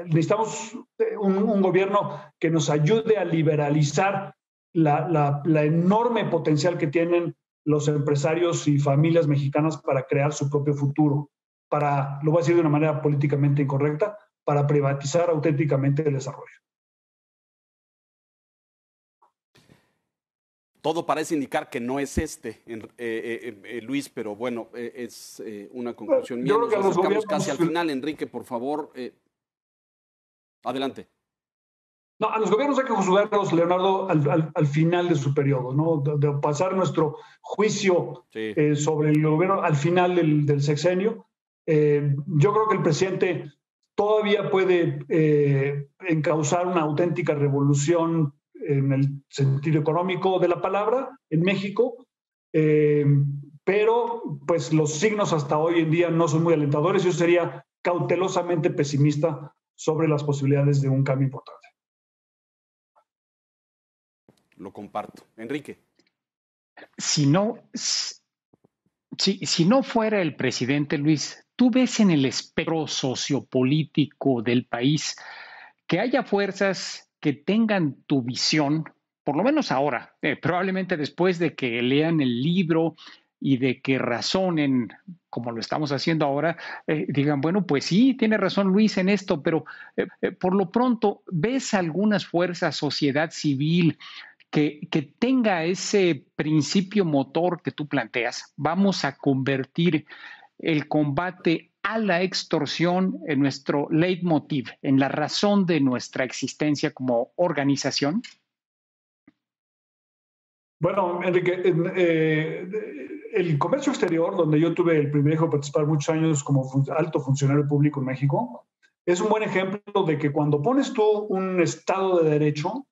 necesitamos un gobierno que nos ayude a liberalizar la enorme potencial que tienen los empresarios y familias mexicanas para crear su propio futuro, lo voy a decir de una manera políticamente incorrecta, para privatizar auténticamente el desarrollo. Todo parece indicar que no es Luis, pero bueno, es una conclusión mía. Nos acercamos casi al final. Enrique, por favor, adelante. No, a los gobiernos hay que juzgarlos, Leonardo, al final de su periodo, ¿no? De pasar nuestro juicio sobre el gobierno al final del sexenio. Yo creo que el presidente todavía puede encauzar una auténtica revolución en el sentido económico de la palabra en México, pero pues los signos hasta hoy en día no son muy alentadores. Yo sería cautelosamente pesimista sobre las posibilidades de un cambio importante. Lo comparto. Enrique. Si no fuera el presidente, Luis, ¿tú ves en el espectro sociopolítico del país que haya fuerzas que tengan tu visión, por lo menos ahora, probablemente después de que lean el libro y de que razonen, como lo estamos haciendo ahora, digan, bueno, pues sí, tiene razón Luis en esto, pero por lo pronto, ¿ves algunas fuerzas, sociedad civil, que tenga ese principio motor que tú planteas? Vamos a convertir el combate a la extorsión en nuestro leitmotiv, en la razón de nuestra existencia como organización. Bueno, Enrique, el comercio exterior, donde yo tuve el privilegio de participar muchos años como alto funcionario público en México, es un buen ejemplo de que cuando pones tú un Estado de Derecho,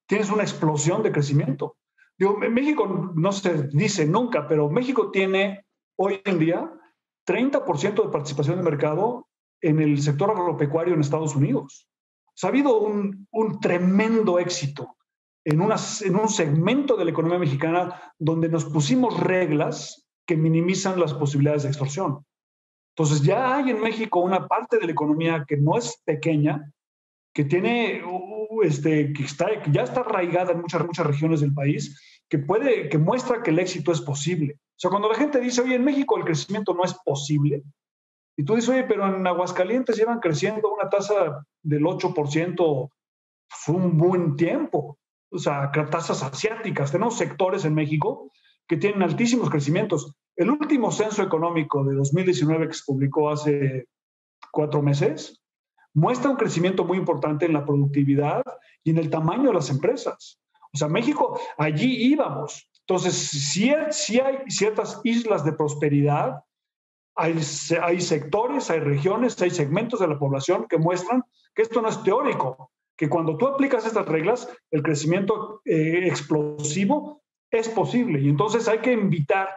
tienes una explosión de crecimiento. Digo, en México no se dice nunca, pero México tiene hoy en día 30% de participación de mercado en el sector agropecuario en Estados Unidos. O sea, ha habido un tremendo éxito en un segmento de la economía mexicana donde nos pusimos reglas que minimizan las posibilidades de extorsión. Entonces ya hay en México una parte de la economía que no es pequeña, que tiene, que ya está arraigada en muchas regiones del país, que muestra que el éxito es posible. O sea, cuando la gente dice, oye, en México el crecimiento no es posible, y tú dices, oye, pero en Aguascalientes llevan creciendo una tasa del 8% fue un buen tiempo. O sea, tasas asiáticas. Tenemos sectores en México que tienen altísimos crecimientos. El último censo económico de 2019 que se publicó hace 4 meses muestra un crecimiento muy importante en la productividad y en el tamaño de las empresas. O sea, México, allí íbamos. Entonces, sí hay ciertas islas de prosperidad, hay sectores, hay regiones, hay segmentos de la población que muestran que esto no es teórico, que cuando tú aplicas estas reglas, el crecimiento explosivo es posible. Y entonces hay que invitar,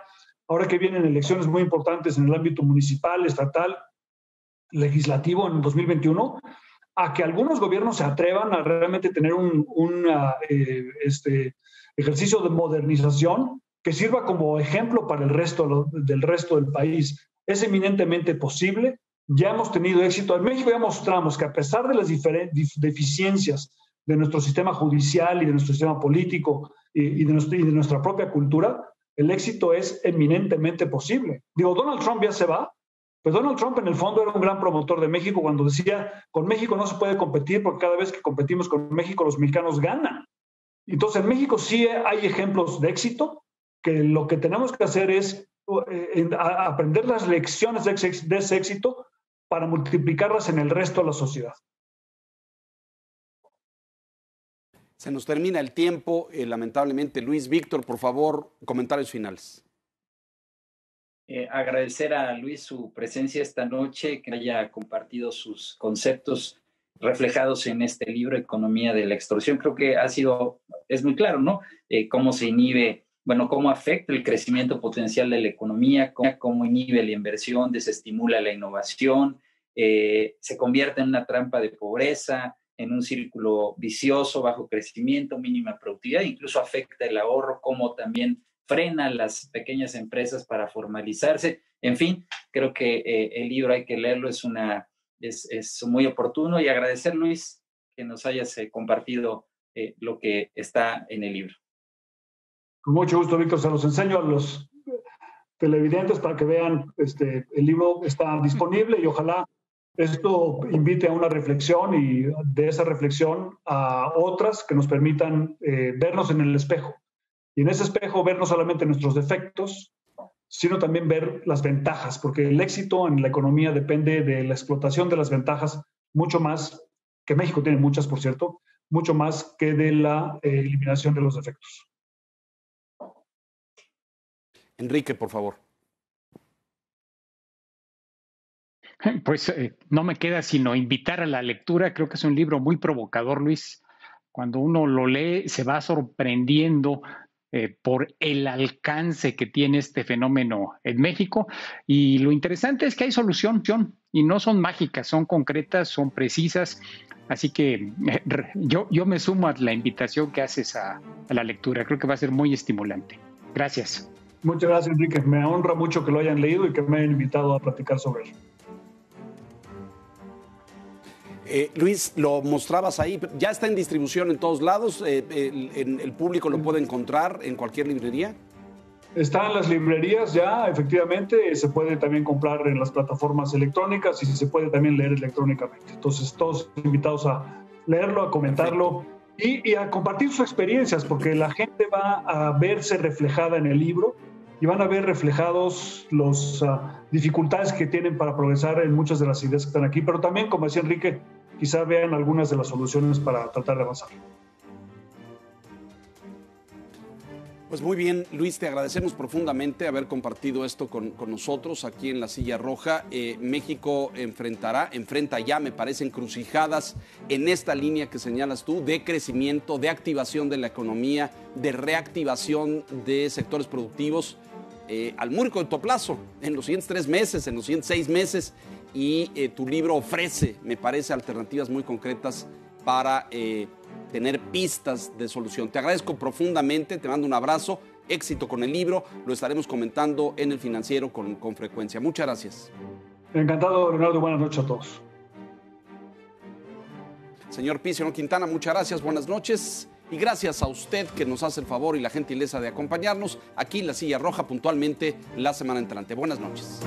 ahora que vienen elecciones muy importantes en el ámbito municipal, estatal, legislativo en 2021, a que algunos gobiernos se atrevan a realmente tener un ejercicio de modernización que sirva como ejemplo para el resto del país. Es eminentemente posible. Ya hemos tenido éxito. En México ya mostramos que a pesar de las deficiencias de nuestro sistema judicial y de nuestro sistema político y de nuestra propia cultura, el éxito es eminentemente posible. Digo, Donald Trump ya se va, pues Donald Trump en el fondo era un gran promotor de México cuando decía, con México no se puede competir porque cada vez que competimos con México los mexicanos ganan. Entonces en México sí hay ejemplos de éxito, que lo que tenemos que hacer es aprender las lecciones de ese éxito para multiplicarlas en el resto de la sociedad. Se nos termina el tiempo, lamentablemente. Luis, Víctor, por favor, comentarios finales. Agradecer a Luis su presencia esta noche, que haya compartido sus conceptos reflejados en este libro, Economía de la Extorsión. Creo que es muy claro, ¿no? Cómo se inhibe, cómo afecta el crecimiento potencial de la economía, cómo inhibe la inversión, desestimula la innovación, se convierte en una trampa de pobreza, en un círculo vicioso, bajo crecimiento, mínima productividad, incluso afecta el ahorro, como también frena a las pequeñas empresas para formalizarse. En fin, creo que el libro hay que leerlo, es muy oportuno, y agradecer, Luis, que nos hayas compartido lo que está en el libro. Con mucho gusto, Víctor. Se los enseño a los televidentes para que vean. El libro está disponible y ojalá esto invite a una reflexión y de esa reflexión a otras que nos permitan vernos en el espejo. Y en ese espejo ver no solamente nuestros defectos, sino también ver las ventajas, porque el éxito en la economía depende de la explotación de las ventajas, mucho más, que México tiene muchas, por cierto, mucho más que de la eliminación de los defectos. Enrique, por favor. Pues no me queda sino invitar a la lectura. Creo que es un libro muy provocador, Luis. Cuando uno lo lee, se va sorprendiendo por el alcance que tiene este fenómeno en México. Y lo interesante es que hay solución, y no son mágicas, son concretas, son precisas. Así que yo me sumo a la invitación que haces a la lectura. Creo que va a ser muy estimulante. Gracias. Muchas gracias, Enrique. Me honra mucho que lo hayan leído y que me hayan invitado a platicar sobre él. Luis, lo mostrabas ahí, ya está en distribución en todos lados, el público lo puede encontrar en cualquier librería. Está en las librerías ya, efectivamente, se puede también comprar en las plataformas electrónicas y se puede también leer electrónicamente. Entonces, todos invitados a leerlo, a comentarlo y a compartir sus experiencias, porque la gente va a verse reflejada en el libro y van a ver reflejados las dificultades que tienen para progresar en muchas de las ideas que están aquí, pero también, como decía Enrique, quizá vean algunas de las soluciones para tratar de avanzar. Pues muy bien, Luis, te agradecemos profundamente haber compartido esto con nosotros aquí en La Silla Roja. México enfrenta ya, me parece, encrucijadas en esta línea que señalas tú, de crecimiento, de activación de la economía, de reactivación de sectores productivos al muy corto plazo, en los siguientes 3 meses, en los siguientes 6 meses, y tu libro ofrece, me parece, alternativas muy concretas para tener pistas de solución. Te agradezco profundamente, te mando un abrazo, éxito con el libro, lo estaremos comentando en El Financiero con frecuencia. Muchas gracias. Encantado, Leonardo, buenas noches a todos. Señor Pício Quintana, muchas gracias, buenas noches. Y gracias a usted que nos hace el favor y la gentileza de acompañarnos aquí en La Silla Roja puntualmente la semana entrante. Buenas noches.